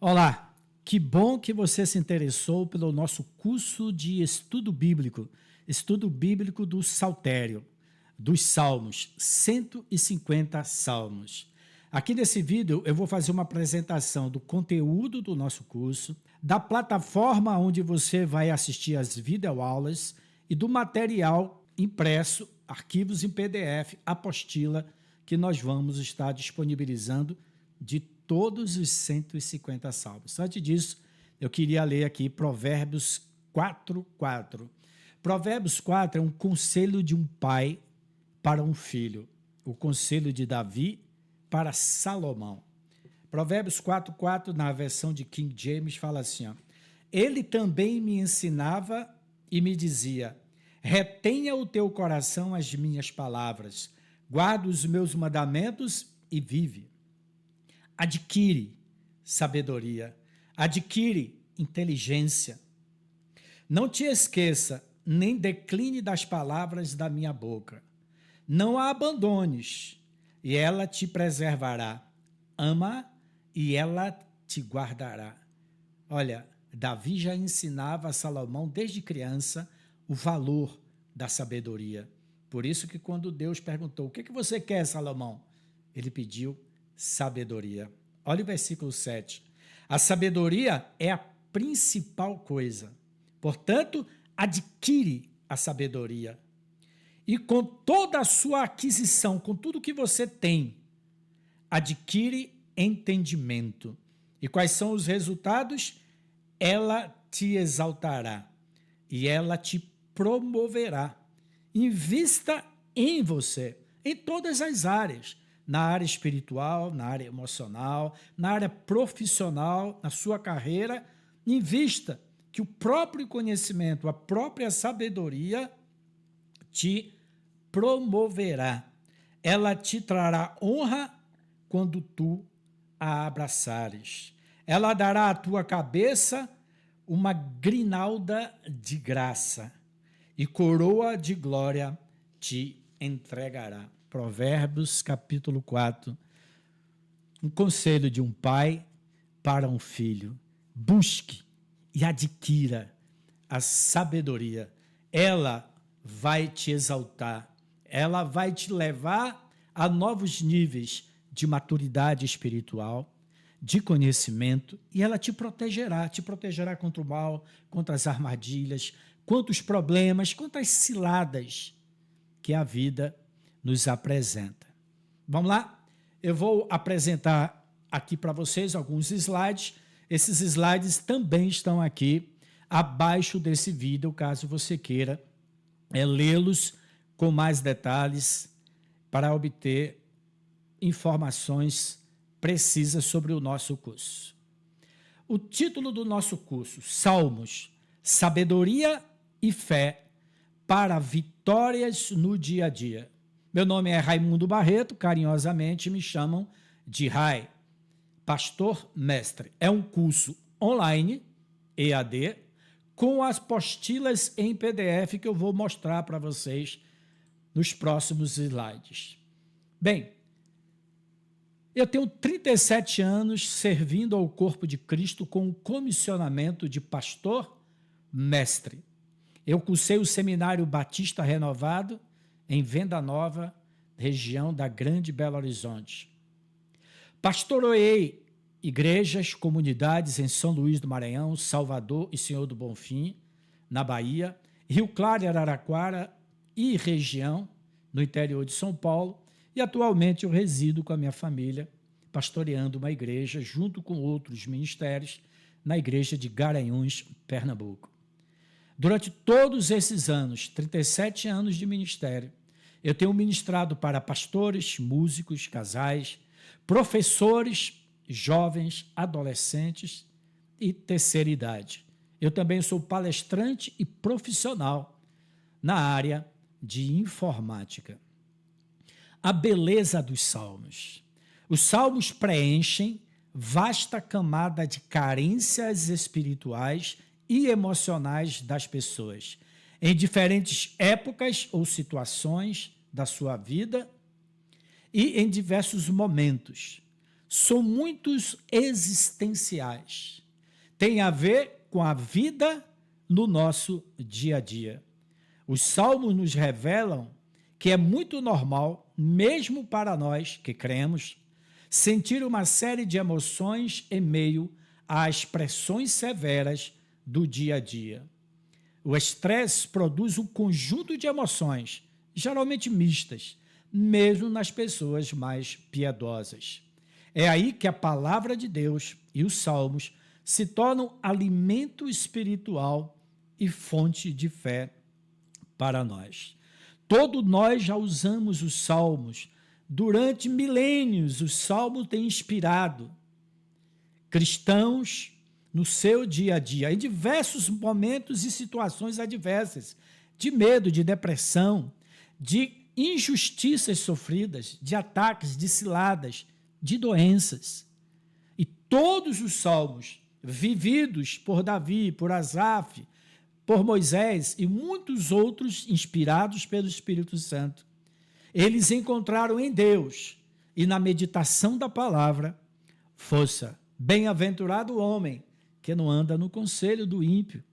Olá, que bom que você se interessou pelo nosso curso de estudo bíblico do Saltério, dos Salmos, 150 Salmos. Aqui nesse vídeo eu vou fazer uma apresentação do conteúdo do nosso curso, da plataforma onde você vai assistir as videoaulas e do material impresso, arquivos em PDF, apostila, que nós vamos estar disponibilizando de todos os 150 salmos. Antes disso, eu queria ler aqui Provérbios 4:4. Provérbios 4 é um conselho de um pai para um filho. O conselho de Davi para Salomão. Provérbios 4:4, na versão de King James, fala assim, ó, ele também me ensinava e me dizia, retenha o teu coração as minhas palavras, guarda os meus mandamentos e vive. Adquire sabedoria, adquire inteligência. Não te esqueça, nem decline das palavras da minha boca. Não a abandones, e ela te preservará. Ama, e ela te guardará. Olha, Davi já ensinava a Salomão desde criança o valor da sabedoria. Por isso que quando Deus perguntou, o que você quer, Salomão? Ele pediu sabedoria. Olha o versículo 7. A sabedoria é a principal coisa. Portanto, adquire a sabedoria. E com toda a sua aquisição, com tudo que você tem, adquire entendimento. E quais são os resultados? Ela te exaltará e ela te promoverá. Invista em você, em todas as áreas. Na área espiritual, na área emocional, na área profissional, na sua carreira, invista que o próprio conhecimento, a própria sabedoria te promoverá. Ela te trará honra quando tu a abraçares. Ela dará à tua cabeça uma grinalda de graça e coroa de glória te entregará. Provérbios, capítulo 4, um conselho de um pai para um filho. Busque e adquira a sabedoria. Ela vai te exaltar, ela vai te levar a novos níveis de maturidade espiritual, de conhecimento, e ela te protegerá contra o mal, contra as armadilhas, contra os problemas, contra as ciladas que a vida nos apresenta. Vamos lá? Eu vou apresentar aqui para vocês alguns slides. Esses slides também estão aqui abaixo desse vídeo, caso você queira lê-los com mais detalhes para obter informações precisas sobre o nosso curso. O título do nosso curso, Salmos, Sabedoria e Fé para Vitórias no Dia a Dia. Meu nome é Raimundo Barreto, carinhosamente me chamam de Rai, pastor mestre. É um curso online, EAD, com as apostilas em PDF que eu vou mostrar para vocês nos próximos slides. Bem, eu tenho 37 anos servindo ao corpo de Cristo com o comissionamento de pastor mestre. Eu cursei o Seminário Batista Renovado em Venda Nova, região da Grande Belo Horizonte. Pastoreei igrejas, comunidades em São Luís do Maranhão, Salvador e Senhor do Bonfim, na Bahia, Rio Claro e Araraquara e região, no interior de São Paulo, e atualmente eu resido com a minha família, pastoreando uma igreja junto com outros ministérios na igreja de Garanhuns, Pernambuco. Durante todos esses anos, 37 anos de ministério, eu tenho ministrado para pastores, músicos, casais, professores, jovens, adolescentes e terceira idade. Eu também sou palestrante e profissional na área de informática. A beleza dos salmos. Os salmos preenchem vasta camada de carências espirituais e emocionais das pessoas, em diferentes épocas ou situações da sua vida e em diversos momentos. são muitos existenciais. Tem a ver com a vida no nosso dia a dia. Os salmos nos revelam que é muito normal, mesmo para nós que cremos, sentir uma série de emoções em meio às pressões severas do dia a dia. O estresse produz um conjunto de emoções, geralmente mistas, mesmo nas pessoas mais piedosas. É aí que a palavra de Deus e os salmos se tornam alimento espiritual e fonte de fé para nós. Todos nós já usamos os salmos. Durante milênios, os salmos têm inspirado cristãos no seu dia a dia, em diversos momentos e situações adversas, de medo, de depressão, de injustiças sofridas, de ataques, de ciladas, de doenças. E todos os salmos vividos por Davi, por Asaf, por Moisés e muitos outros inspirados pelo Espírito Santo, eles encontraram em Deus e na meditação da palavra força. Bem-aventurado o homem que não anda no conselho do ímpio,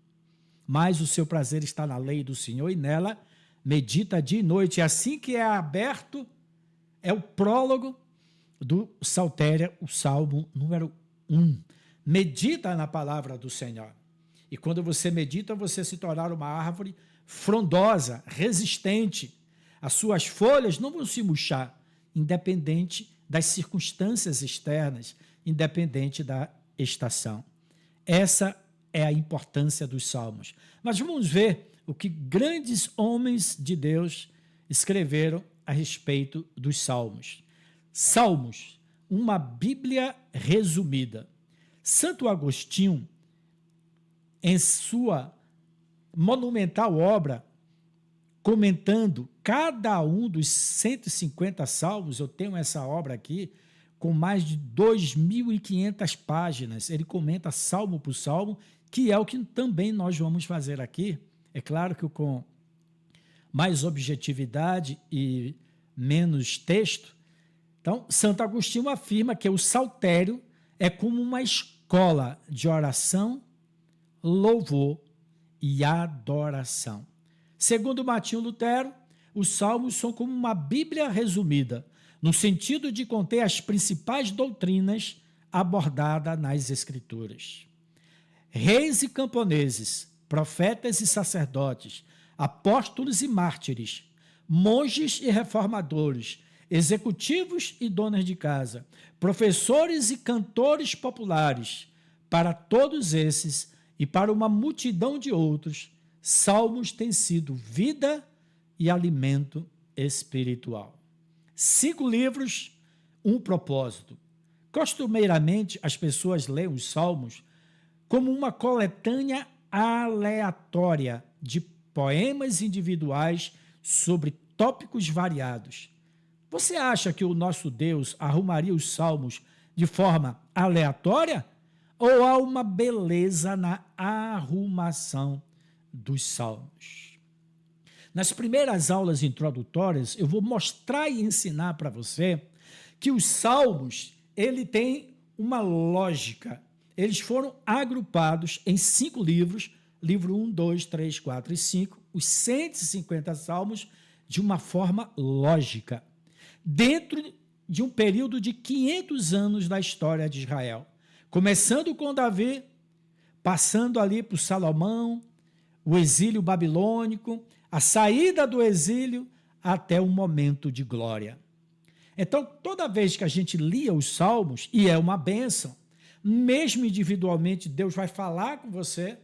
mas o seu prazer está na lei do Senhor e nela medita dia e noite. É assim que é aberto, é o prólogo do Saltério, o Salmo número 1. Medita na palavra do Senhor. E quando você medita, você se tornar uma árvore frondosa, resistente. As suas folhas não vão se murchar, independente das circunstâncias externas, independente da estação. Essa é a importância dos salmos. Mas vamos ver o que grandes homens de Deus escreveram a respeito dos salmos. Salmos, uma Bíblia resumida. Santo Agostinho, em sua monumental obra, comentando cada um dos 150 salmos, eu tenho essa obra aqui, com mais de 2.500 páginas, ele comenta salmo por salmo, que é o que também nós vamos fazer aqui, é claro que com mais objetividade e menos texto. Então, Santo Agostinho afirma que o saltério é como uma escola de oração, louvor e adoração. Segundo Martinho Lutero, os salmos são como uma Bíblia resumida, no sentido de conter as principais doutrinas abordadas nas Escrituras. Reis e camponeses, profetas e sacerdotes, apóstolos e mártires, monges e reformadores, executivos e donas de casa, professores e cantores populares, para todos esses e para uma multidão de outros, salmos têm sido vida e alimento espiritual. 5 livros, um propósito. Costumeiramente, as pessoas leem os salmos como uma coletânea aleatória de poemas individuais sobre tópicos variados. Você acha que o nosso Deus arrumaria os salmos de forma aleatória? Ou há uma beleza na arrumação dos salmos? Nas primeiras aulas introdutórias, eu vou mostrar e ensinar para você que os salmos, ele tem uma lógica. Eles foram agrupados em 5 livros, livro 1, 2, 3, 4 e 5, os 150 salmos, de uma forma lógica, dentro de um período de 500 anos da história de Israel. Começando com Davi, passando ali por Salomão, o exílio babilônico, a saída do exílio até o momento de glória. Então, toda vez que a gente lia os salmos, e é uma bênção, mesmo individualmente, Deus vai falar com você,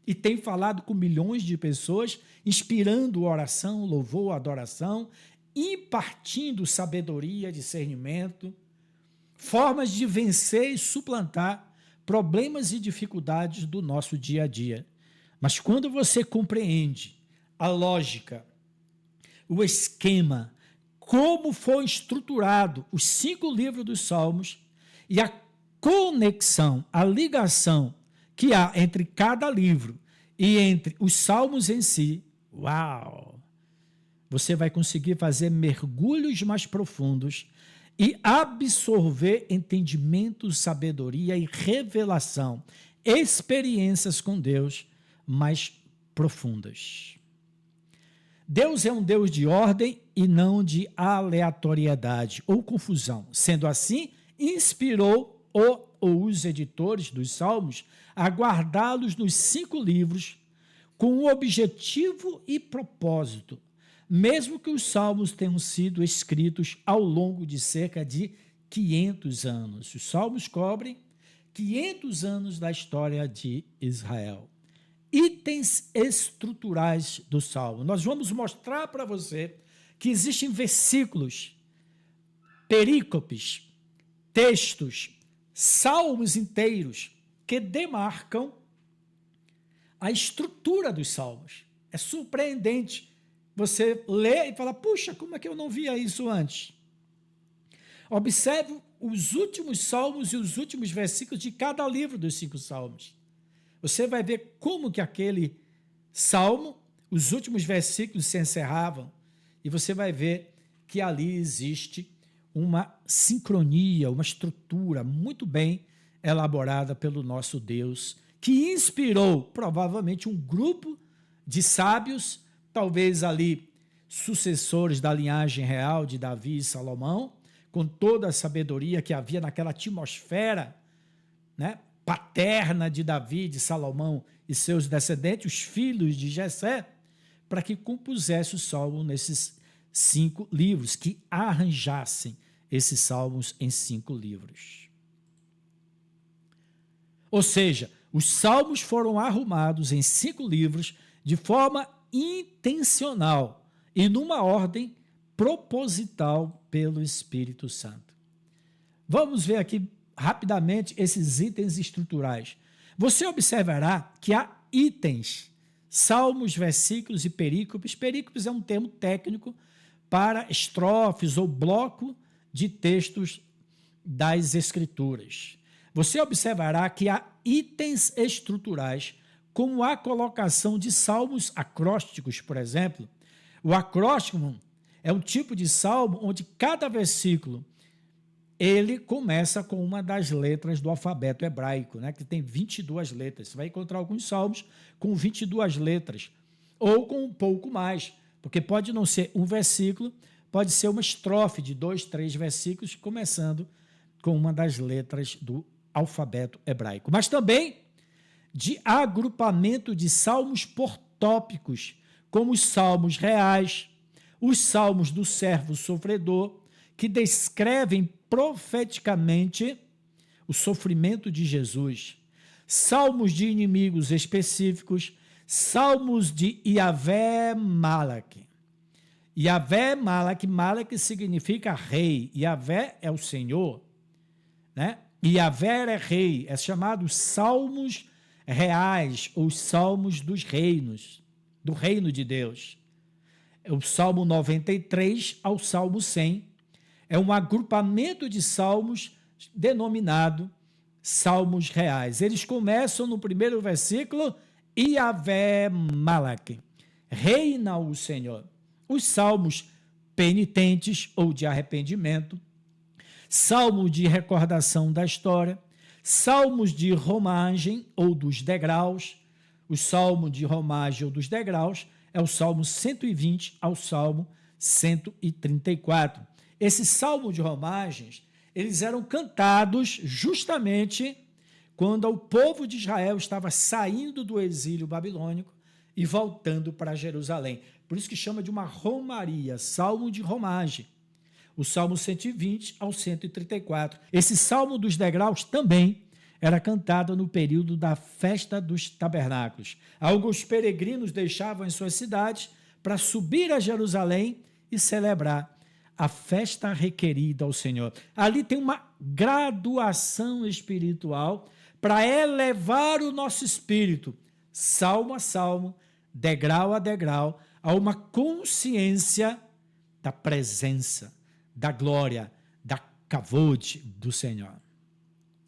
e tem falado com milhões de pessoas, inspirando oração, louvor, adoração, impartindo sabedoria, discernimento, formas de vencer e suplantar problemas e dificuldades do nosso dia a dia. Mas quando você compreende a lógica, o esquema, como foi estruturado os 5 livros dos Salmos e a conexão, a ligação que há entre cada livro e entre os Salmos em si, uau! Você vai conseguir fazer mergulhos mais profundos e absorver entendimento, sabedoria e revelação, experiências com Deus mais profundas. Deus é um Deus de ordem e não de aleatoriedade ou confusão. Sendo assim, inspirou os editores dos Salmos a guardá-los nos 5 livros com um objetivo e propósito, mesmo que os Salmos tenham sido escritos ao longo de cerca de 500 anos. Os Salmos cobrem 500 anos da história de Israel. Itens estruturais do Salmo. Nós vamos mostrar para você que existem versículos, perícopes, textos, salmos inteiros que demarcam a estrutura dos salmos. É surpreendente você ler e falar, puxa, como é que eu não via isso antes? Observe os últimos salmos e os últimos versículos de cada livro dos 5 salmos. Você vai ver como que aquele salmo, os últimos versículos se encerravam, e você vai ver que ali existe uma sincronia, uma estrutura muito bem elaborada pelo nosso Deus, que inspirou provavelmente um grupo de sábios, talvez ali sucessores da linhagem real de Davi e Salomão, com toda a sabedoria que havia naquela atmosfera, né, paterna de Davi, de Salomão e seus descendentes, os filhos de Jessé, para que compusesse o salmo nesses 5 livros, que arranjassem esses salmos em 5 livros. Ou seja, os salmos foram arrumados em 5 livros de forma intencional e numa ordem proposital pelo Espírito Santo. Vamos ver aqui rapidamente esses itens estruturais. Você observará que há itens, salmos, versículos e perícopes. Perícopes é um termo técnico para estrofes ou bloco de textos das Escrituras. Você observará que há itens estruturais, como a colocação de salmos acrósticos, por exemplo. O acróstico é um tipo de salmo onde cada versículo ele começa com uma das letras do alfabeto hebraico, né, que tem 22 letras. Você vai encontrar alguns salmos com 22 letras, ou com um pouco mais, porque pode não ser um versículo, pode ser uma estrofe de 2, 3 versículos, começando com uma das letras do alfabeto hebraico. Mas também de agrupamento de salmos por tópicos, como os salmos reais, os salmos do servo sofredor, que descrevem profeticamente o sofrimento de Jesus, salmos de inimigos específicos, salmos de Yahvé Malak. Yahvé Malak, Malak significa rei, Yahvé é o Senhor, né? Yahvé é rei, é chamado salmos reais, ou salmos dos reinos, do reino de Deus. É o Salmo 93 ao Salmo 100, é um agrupamento de salmos denominado salmos reais. Eles começam no primeiro versículo, Yahvé Malak, reina o Senhor. Os salmos penitentes ou de arrependimento, salmo de recordação da história, salmos de romagem ou dos degraus. O salmo de romagem ou dos degraus é o Salmo 120 ao Salmo 134. Esses salmos de romagens, eles eram cantados justamente quando o povo de Israel estava saindo do exílio babilônico e voltando para Jerusalém. Por isso que chama de uma romaria, salmo de romagem. O Salmo 120 ao 134. Esse salmo dos degraus também era cantado no período da festa dos tabernáculos. Alguns peregrinos deixavam em suas cidades para subir a Jerusalém e celebrar a festa requerida ao Senhor. Ali tem uma graduação espiritual para elevar o nosso espírito, salmo a salmo, degrau a degrau, a uma consciência da presença, da glória, da kavod do Senhor.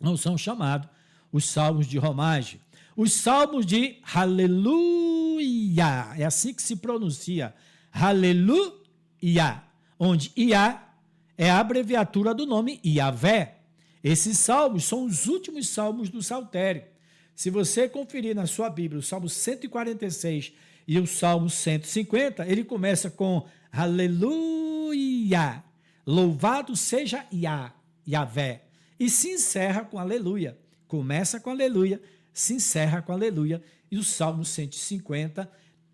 Não são chamados os salmos de romagem. Os salmos de aleluia, é assim que se pronuncia, aleluia, onde Iá é a abreviatura do nome Yahvé. Esses salmos são os últimos salmos do Saltério. Se você conferir na sua Bíblia o Salmo 146 e o Salmo 150, ele começa com Aleluia, louvado seja Yahvé, e se encerra com Aleluia. Começa com Aleluia, se encerra com Aleluia, e o Salmo 150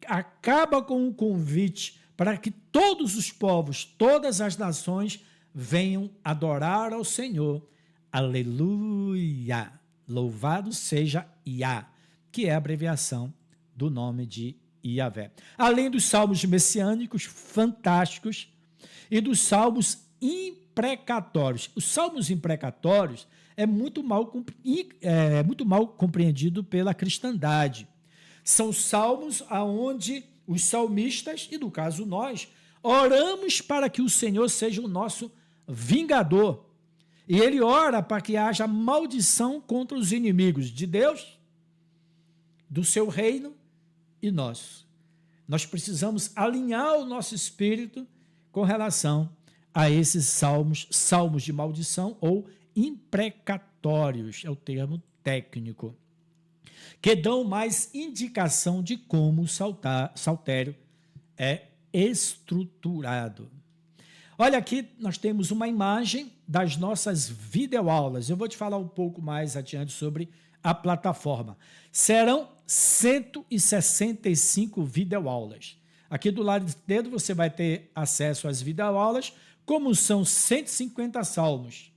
acaba com um convite para que todos os povos, todas as nações venham adorar ao Senhor. Aleluia, louvado seja Yah, que é a abreviação do nome de Yahvé. Além dos salmos messiânicos fantásticos e dos salmos imprecatórios. Os salmos imprecatórios é muito mal compreendido pela cristandade. São salmos onde os salmistas, e no caso nós, oramos para que o Senhor seja o nosso vingador. E ele ora para que haja maldição contra os inimigos de Deus, do seu reino e nós. Nós precisamos alinhar o nosso espírito com relação a esses salmos de maldição ou imprecatórios, é o termo técnico, que dão mais indicação de como o saltério é estruturado. Olha aqui, nós temos uma imagem das nossas videoaulas. Eu vou te falar um pouco mais adiante sobre a plataforma. Serão 165 videoaulas. Aqui do lado esquerdo você vai ter acesso às videoaulas, como são 150 salmos.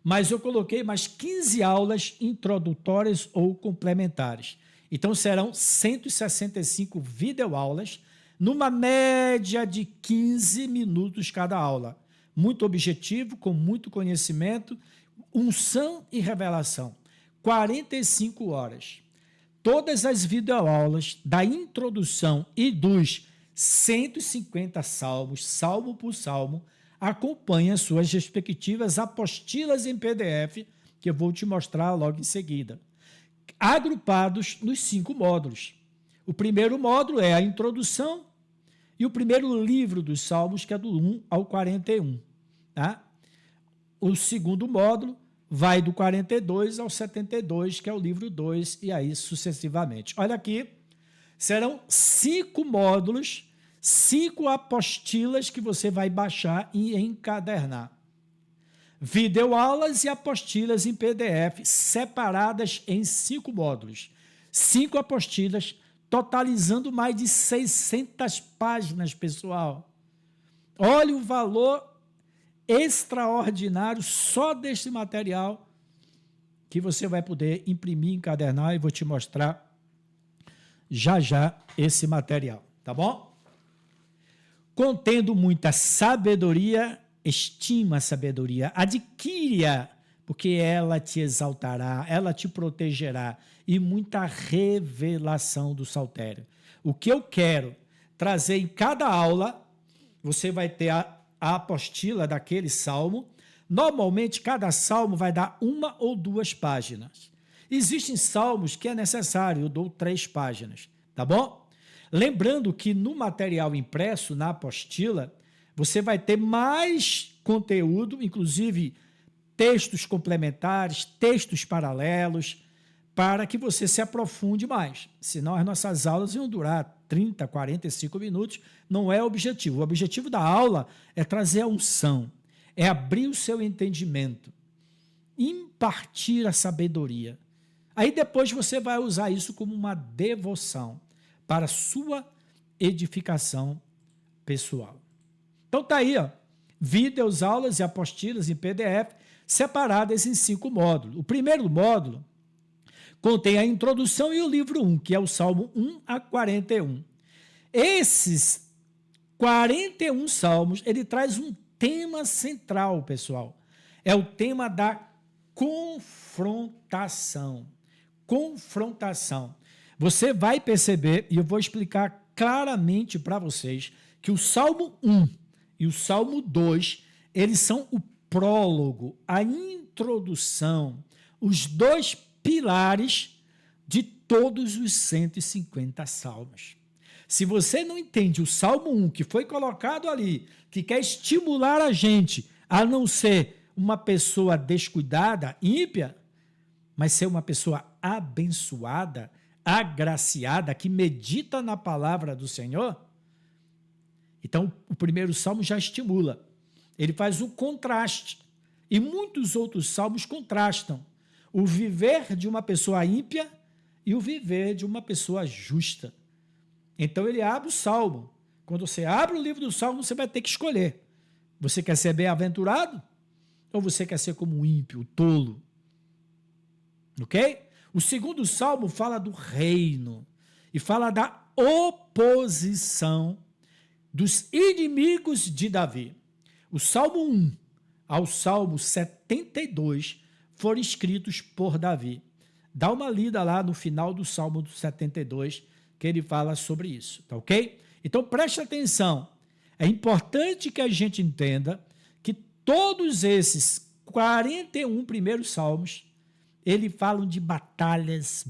Mas eu coloquei mais 15 aulas introdutórias ou complementares. Então serão 165 videoaulas, numa média de 15 minutos cada aula. Muito objetivo, com muito conhecimento, unção e revelação. 45 horas. Todas as videoaulas da introdução e dos 150 salmos, salmo por salmo, acompanham suas respectivas apostilas em PDF, que eu vou te mostrar logo em seguida, agrupados nos 5 módulos. O primeiro módulo é a introdução e o primeiro livro dos salmos, que é do 1 ao 41. Tá? O segundo módulo vai do 42 ao 72, que é o livro 2, e aí sucessivamente. Olha aqui, serão 5 módulos, 5 apostilas que você vai baixar e encadernar. Videoaulas e apostilas em PDF, separadas em 5 módulos. 5 apostilas, totalizando mais de 600 páginas, pessoal. Olha o valor extraordinário só deste material que você vai poder imprimir, encadernar, e vou te mostrar já esse material, tá bom? Contendo muita sabedoria, estima a sabedoria, adquire-a, porque ela te exaltará, ela te protegerá, e muita revelação do saltério. O que eu quero trazer em cada aula, você vai ter a apostila daquele salmo. Normalmente, cada salmo vai dar 1 ou 2 páginas. Existem salmos que é necessário, eu dou 3 páginas, tá bom? Lembrando que no material impresso, na apostila, você vai ter mais conteúdo, inclusive textos complementares, textos paralelos, para que você se aprofunde mais. Senão as nossas aulas iam durar 30, 45 minutos, não é o objetivo. O objetivo da aula é trazer a unção, é abrir o seu entendimento, impartir a sabedoria. Aí depois você vai usar isso como uma devoção para a sua edificação pessoal. Então tá aí, ó, vídeos, aulas e apostilas em PDF separadas em 5 módulos. O primeiro módulo contém a introdução e o livro 1, que é o Salmo 1 a 41. Esses 41 salmos, ele traz um tema central, pessoal. É o tema da confrontação. Confrontação. Você vai perceber, e eu vou explicar claramente para vocês, que o Salmo 1 e o Salmo 2, eles são o prólogo, a introdução, os 2 pilares de todos os 150 salmos. Se você não entende o Salmo 1, que foi colocado ali, que quer estimular a gente a não ser uma pessoa descuidada, ímpia, mas ser uma pessoa abençoada, agraciada, que medita na palavra do Senhor, então o primeiro salmo já estimula. Ele faz o contraste. E muitos outros salmos contrastam o viver de uma pessoa ímpia e o viver de uma pessoa justa. Então ele abre o salmo. Quando você abre o livro do salmo, você vai ter que escolher. Você quer ser bem-aventurado ou você quer ser como um ímpio, o tolo? Ok? O segundo salmo fala do reino e fala da oposição dos inimigos de Davi. O Salmo 1 ao Salmo 72 foram escritos por Davi. Dá uma lida lá no final do Salmo 72, que ele fala sobre isso, tá ok? Então preste atenção, é importante que a gente entenda que todos esses 41 primeiros salmos, eles falam de batalhas.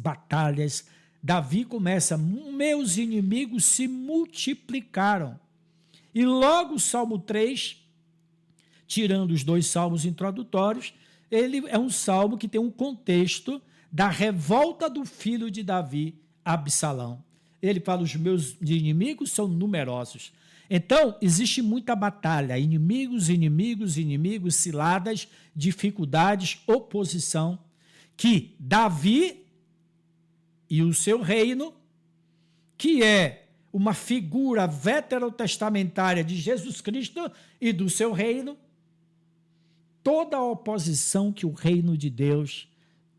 Davi começa, meus inimigos se multiplicaram. E logo o Salmo 3, tirando os dois salmos introdutórios, ele é um salmo que tem um contexto da revolta do filho de Davi, Absalão. Ele fala, os meus inimigos são numerosos. Então, existe muita batalha, inimigos, ciladas, dificuldades, oposição, que Davi e o seu reino, que é uma figura veterotestamentária de Jesus Cristo e do seu reino, toda a oposição que o reino de Deus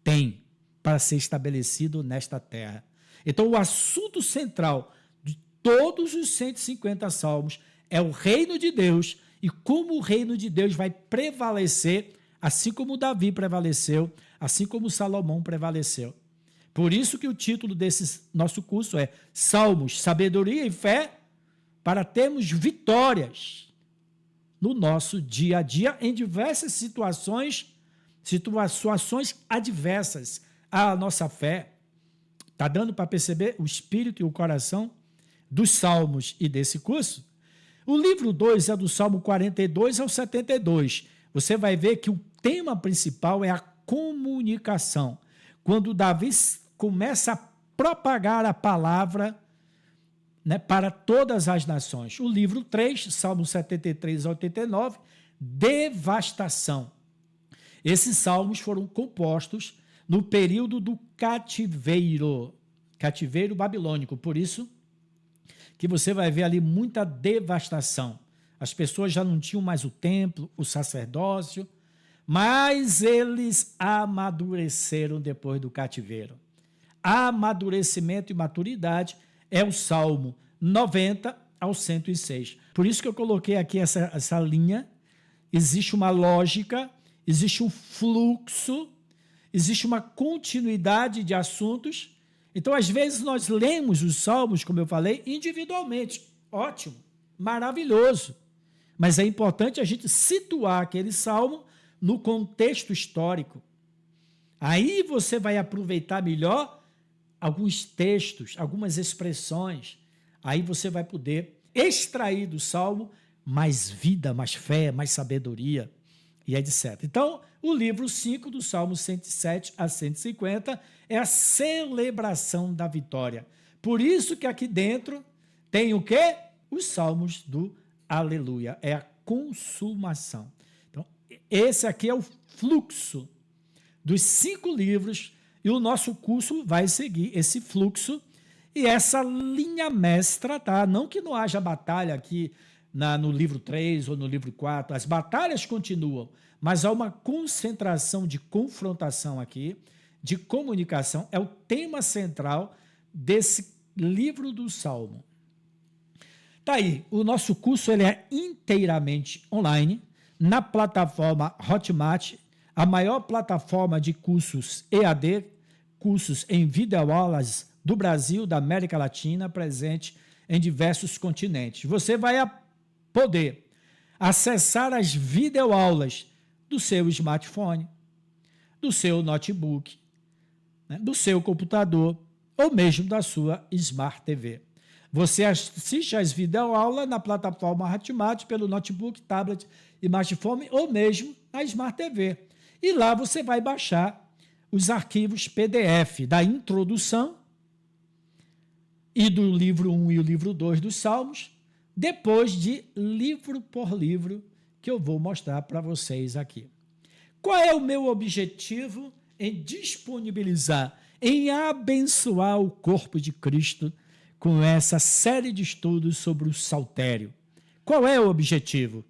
tem para ser estabelecido nesta terra. Então, o assunto central de todos os 150 salmos é o reino de Deus e como o reino de Deus vai prevalecer, assim como Davi prevaleceu, assim como Salomão prevaleceu. Por isso que o título desse nosso curso é Salmos, Sabedoria e Fé para termos vitórias no nosso dia a dia em diversas situações adversas à nossa fé. Está dando para perceber o espírito e o coração dos salmos e desse curso? O livro 2 é do Salmo 42 ao 72. Você vai ver que o tema principal é a comunicação. Quando Davi começa a propagar a palavra, né, para todas as nações. O livro 3, Salmo 73 a 89, devastação. Esses salmos foram compostos no período do cativeiro babilônico. Por isso que você vai ver ali muita devastação. As pessoas já não tinham mais o templo, o sacerdócio, mas eles amadureceram depois do cativeiro. Amadurecimento e maturidade é o Salmo 90 ao 106. Por isso que eu coloquei aqui essa linha. Existe uma lógica, existe um fluxo, existe uma continuidade de assuntos. Então, às vezes, nós lemos os salmos, como eu falei, individualmente. Ótimo, maravilhoso. Mas é importante a gente situar aquele salmo no contexto histórico. Aí você vai aproveitar melhor alguns textos, algumas expressões. Aí você vai poder extrair do salmo mais vida, mais fé, mais sabedoria e etc. Então, o livro 5 do Salmo 107 a 150 é a celebração da vitória. Por isso que aqui dentro tem o quê? Os salmos do aleluia. É a consumação. Então, esse aqui é o fluxo dos 5 livros e o nosso curso vai seguir esse fluxo e essa linha mestra, tá? Não que não haja batalha aqui no livro 3 ou no livro 4, as batalhas continuam, mas há uma concentração de confrontação aqui, de comunicação, é o tema central desse livro do Salmo. Tá aí, o nosso curso ele é inteiramente online, na plataforma Hotmart, a maior plataforma de cursos EAD, cursos em videoaulas do Brasil, da América Latina, presente em diversos continentes. Você vai poder acessar as videoaulas do seu smartphone, do seu notebook, né, do seu computador ou mesmo da sua Smart TV. Você assiste às videoaulas na plataforma Hotmart pelo notebook, tablet, smartphone ou mesmo na Smart TV. E lá você vai baixar os arquivos PDF da introdução e do livro 1 e o livro 2 dos Salmos, depois de livro por livro, que eu vou mostrar para vocês aqui. Qual é o meu objetivo em disponibilizar, em abençoar o corpo de Cristo com essa série de estudos sobre o saltério? Qual é o objetivo?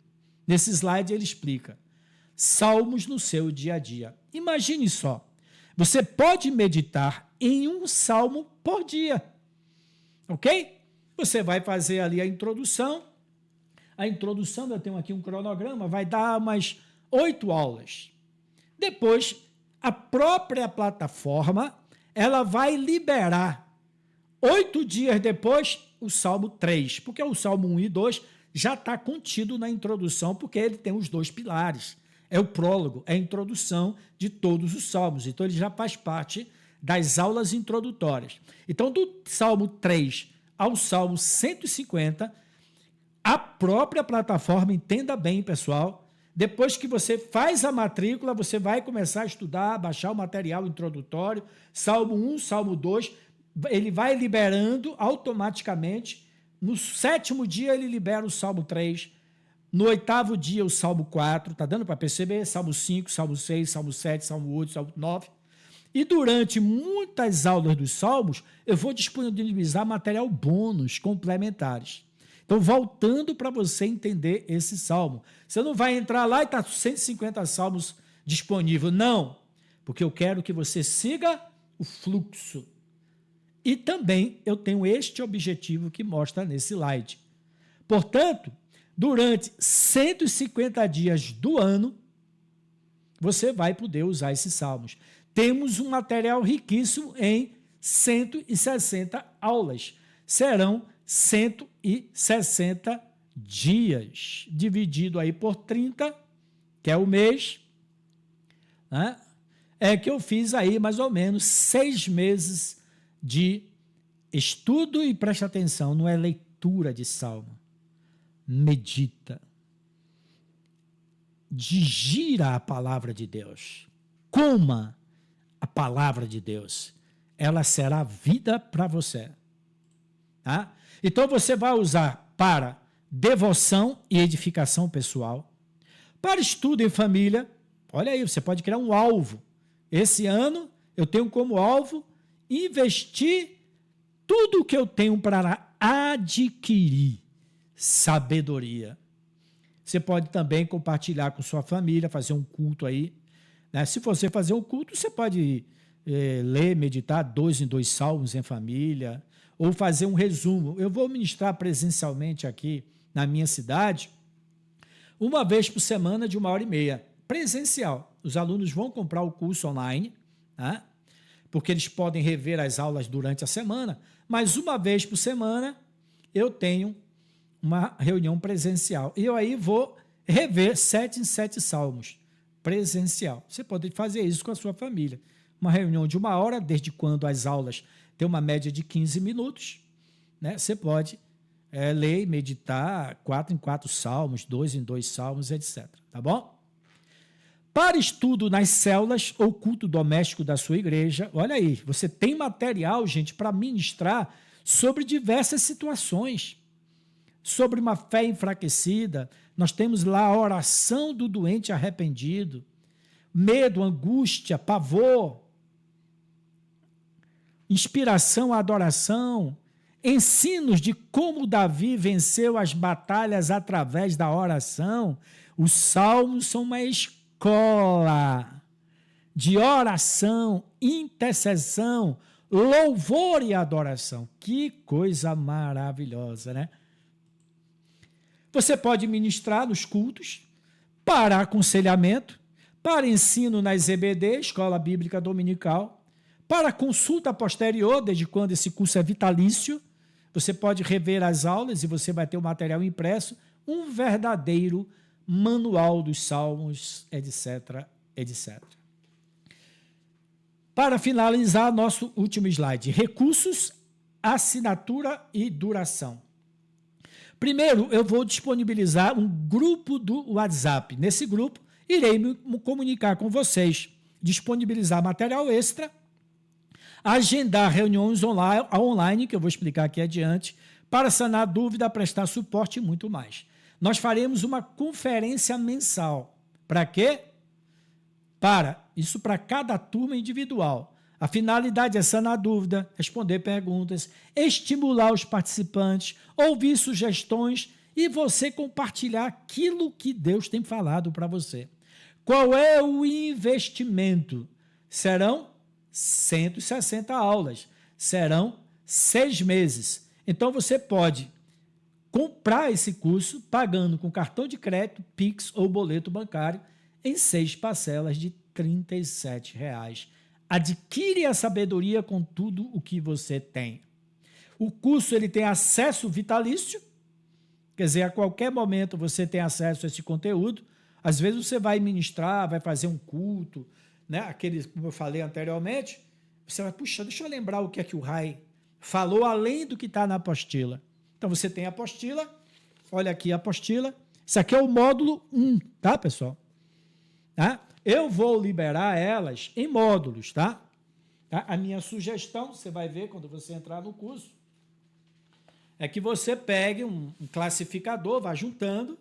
Nesse slide ele explica. Salmos no seu dia a dia. Imagine só, você pode meditar em um salmo por dia, ok? Você vai fazer ali a introdução. A introdução, eu tenho aqui um cronograma, vai dar umas 8 aulas. Depois, a própria plataforma, ela vai liberar 8 dias depois o Salmo 3, porque o Salmo 1 e 2 já está contido na introdução, porque ele tem os 2 pilares. É o prólogo, é a introdução de todos os salmos. Então, ele já faz parte das aulas introdutórias. Então, do Salmo 3 ao Salmo 150, a própria plataforma, entenda bem, pessoal, depois que você faz a matrícula, você vai começar a estudar, baixar o material introdutório, Salmo 1, Salmo 2, ele vai liberando automaticamente. No 7º dia, ele libera o Salmo 3, no 8º dia, o Salmo 4, tá dando para perceber? Salmo 5, Salmo 6, Salmo 7, Salmo 8, Salmo 9. E durante muitas aulas dos Salmos, eu vou disponibilizar material bônus complementares. Então, voltando para você entender esse salmo. Você não vai entrar lá e está 150 salmos disponíveis. Não, porque eu quero que você siga o fluxo. E também eu tenho este objetivo que mostra nesse slide. Portanto, durante 150 dias do ano, você vai poder usar esses salmos. Temos um material riquíssimo em 160 aulas. Serão 160 dias, dividido aí por 30, que é o mês, né? É que eu fiz aí mais ou menos 6 meses de estudo, e preste atenção, não é leitura de salmo. Medita. Digira a palavra de Deus. Coma a palavra de Deus. Ela será vida para você. Tá? Então, você vai usar para devoção e edificação pessoal, para estudo em família. Olha aí, você pode criar um alvo. Esse ano, eu tenho como alvo investir tudo o que eu tenho para adquirir sabedoria. Você pode também compartilhar com sua família, fazer um culto aí, né? Se você fazer um culto, você pode ler, meditar 2 em 2 salmos em família, ou fazer um resumo. Eu vou ministrar presencialmente aqui na minha cidade, uma vez por semana de 1h30, presencial. Os alunos vão comprar o curso online, tá? Porque eles podem rever as aulas durante a semana, mas uma vez por semana eu tenho uma reunião presencial. E eu aí vou rever 7 em 7 salmos, presencial. Você pode fazer isso com a sua família. Uma reunião de 1 hora, desde quando as aulas têm uma média de 15 minutos, né? Você pode ler e meditar 4 em 4 salmos, 2 em 2 salmos, etc. Tá bom? Para estudo nas células ou culto doméstico da sua igreja, olha aí, você tem material, gente, para ministrar sobre diversas situações. Sobre uma fé enfraquecida, nós temos lá a oração do doente arrependido, medo, angústia, pavor, inspiração à adoração, ensinos de como Davi venceu as batalhas através da oração. Os salmos são uma escola de oração, intercessão, louvor e adoração. Que coisa maravilhosa, né? Você pode ministrar nos cultos, para aconselhamento, para ensino nas EBD, Escola Bíblica Dominical, para consulta posterior, desde quando esse curso é vitalício. Você pode rever as aulas e você vai ter o material impresso, um verdadeiro manual dos salmos, etc, etc. Para finalizar, nosso último slide, recursos assinatura e duração. Primeiro, eu vou disponibilizar um grupo do WhatsApp. Nesse grupo, irei me comunicar com vocês, disponibilizar material extra, agendar reuniões online, que eu vou explicar aqui adiante, para sanar dúvida, prestar suporte e muito mais. Nós faremos uma conferência mensal. Para quê? Para cada turma individual. A finalidade é sanar dúvida, responder perguntas, estimular os participantes, ouvir sugestões e você compartilhar aquilo que Deus tem falado para você. Qual é o investimento? Serão 160 aulas, serão 6 meses. Então você pode comprar esse curso pagando com cartão de crédito, Pix ou boleto bancário em 6 parcelas de R$ 37,00. Adquire a sabedoria com tudo o que você tem. O curso ele tem acesso vitalício, quer dizer, a qualquer momento você tem acesso a esse conteúdo. Às vezes você vai ministrar, vai fazer um culto, né? Aqueles, como eu falei anteriormente, você vai, puxa, deixa eu lembrar o que é que o Rai falou além do que está na apostila. Então você tem a apostila, olha aqui a apostila, isso aqui é o módulo 1, tá, pessoal? Tá? Eu vou liberar elas em módulos, tá? A minha sugestão, você vai ver quando você entrar no curso, é que você pegue um classificador, vá juntando.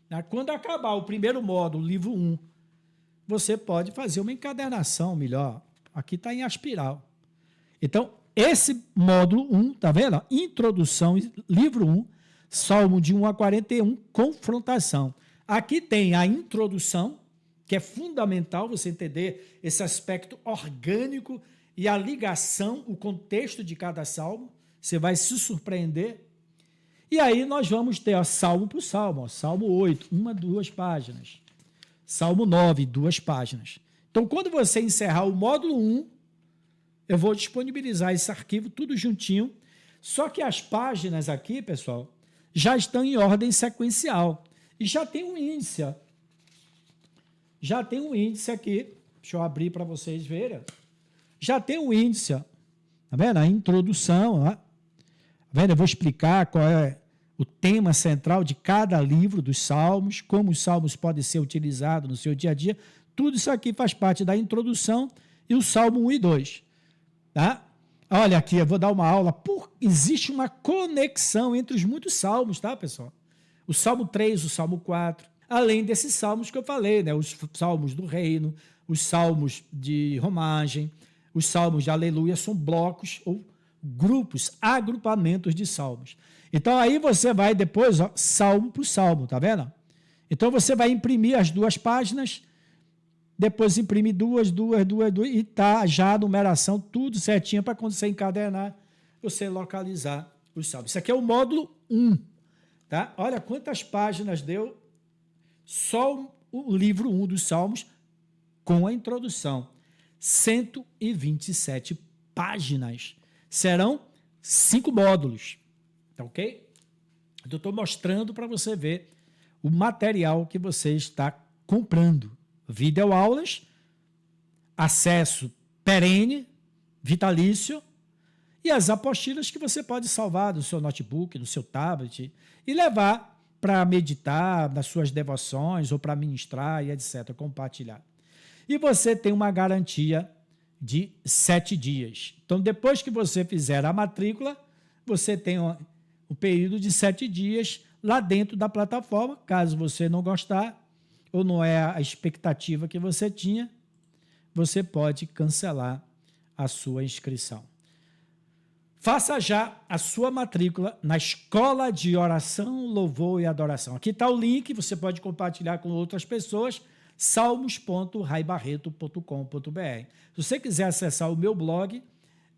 Tá? Quando acabar o primeiro módulo, livro 1, você pode fazer uma encadernação melhor. Aqui está em aspiral. Então, esse módulo 1, tá vendo? Introdução, livro 1, Salmo de 1 a 41, confrontação. Aqui tem a introdução, que é fundamental você entender esse aspecto orgânico e a ligação, o contexto de cada salmo. Você vai se surpreender. E aí nós vamos ter salmo por salmo. Salmo 8, 2 páginas. Salmo 9, 2 páginas. Então, quando você encerrar o módulo 1, eu vou disponibilizar esse arquivo tudo juntinho. Só que as páginas aqui, pessoal, já estão em ordem sequencial. E já tem um índice, ó. Já tem um índice aqui, deixa eu abrir para vocês verem. Já tem um índice, ó. Tá vendo? A introdução, ó. Tá vendo? Eu vou explicar qual é o tema central de cada livro dos salmos, como os salmos podem ser utilizados no seu dia a dia. Tudo isso aqui faz parte da introdução e o Salmo 1 e 2. Tá? Olha aqui, eu vou dar uma aula. Existe uma conexão entre os muitos salmos, tá, pessoal? O Salmo 3, o Salmo 4. Além desses salmos que eu falei, né? Os salmos do reino, os salmos de romagem, os salmos de aleluia, são blocos ou grupos, agrupamentos de salmos. Então aí você vai depois, ó, salmo por salmo, tá vendo? Então você vai imprimir as 2 páginas, depois imprime 2, e tá já a numeração, tudo certinho para quando você encadernar, você localizar os salmos. Isso aqui é o módulo 1, tá? Olha quantas páginas deu só o livro 1 dos Salmos com a introdução. 127 páginas. Serão 5 módulos. Tá ok? Eu estou mostrando para você ver o material que você está comprando. Videoaulas, acesso perene, vitalício, e as apostilas que você pode salvar do seu notebook, do seu tablet, e levar para meditar nas suas devoções ou para ministrar e etc., compartilhar. E você tem uma garantia de 7 dias. Então, depois que você fizer a matrícula, você tem um período de 7 dias lá dentro da plataforma. Caso você não gostar ou não é a expectativa que você tinha, você pode cancelar a sua inscrição. Faça já a sua matrícula na Escola de Oração, Louvor e Adoração. Aqui está o link, você pode compartilhar com outras pessoas, salmos.raibarreto.com.br. Se você quiser acessar o meu blog,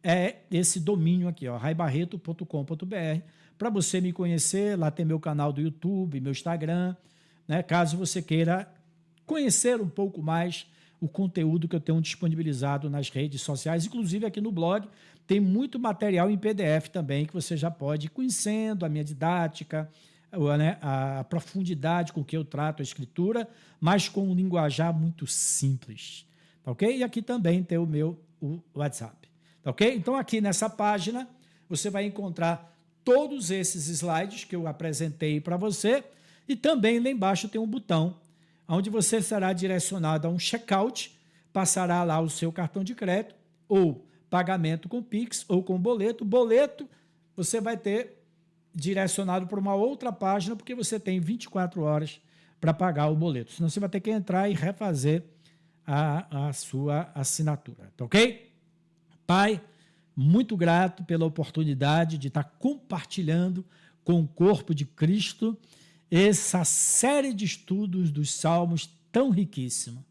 é esse domínio aqui, raibarreto.com.br, para você me conhecer. Lá tem meu canal do YouTube, meu Instagram, né? Caso você queira conhecer um pouco mais o conteúdo que eu tenho disponibilizado nas redes sociais, inclusive aqui no blog, tem muito material em PDF também, que você já pode ir conhecendo a minha didática, né, a profundidade com que eu trato a escritura, mas com um linguajar muito simples, tá ok? E aqui também tem o meu WhatsApp, tá ok? Então aqui nessa página você vai encontrar todos esses slides que eu apresentei para você, e também lá embaixo tem um botão onde você será direcionado a um checkout, passará lá o seu cartão de crédito ou pagamento com Pix ou com boleto. Boleto você vai ter direcionado para uma outra página, porque você tem 24 horas para pagar o boleto. Senão você vai ter que entrar e refazer a sua assinatura, tá ok? Pai, muito grato pela oportunidade de estar compartilhando com o corpo de Cristo essa série de estudos dos Salmos tão riquíssima.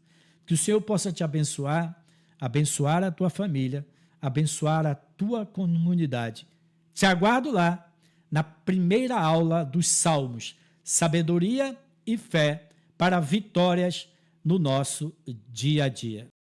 Que o Senhor possa te abençoar, abençoar a tua família, abençoar a tua comunidade. Te aguardo lá na primeira aula dos Salmos, sabedoria e fé para vitórias no nosso dia a dia.